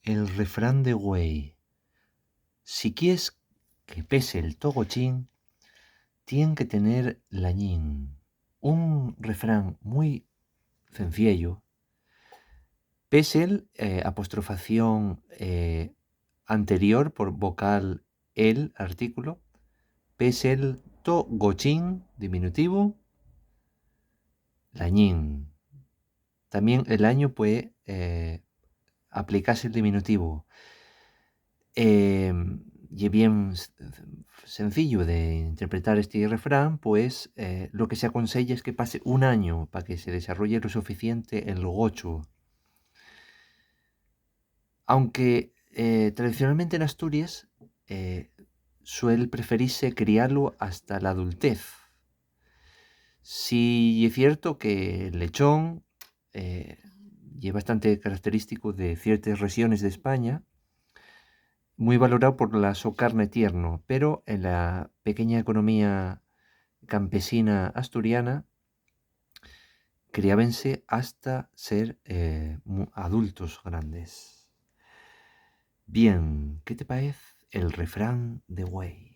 El refrán de Güey. Si quieres que pese el togochín, tiene que tener lañín. Un refrán muy sencillo. Pese el apostrofación anterior por vocal el artículo. Pese el togochín diminutivo, lañín. También el año puede aplicarse el diminutivo. Y bien sencillo de interpretar este refrán, pues lo que se aconsella es que pase un año para que se desarrolle lo suficiente el gocho. Aunque tradicionalmente en Asturias suele preferirse criarlo hasta la adultez. Sí es cierto que el lechón es bastante característico de ciertas regiones de España, muy valorado por su carne tierno, pero en la pequeña economía campesina asturiana criábense hasta ser adultos grandes. Bien, ¿qué te parece el refrán de Güey?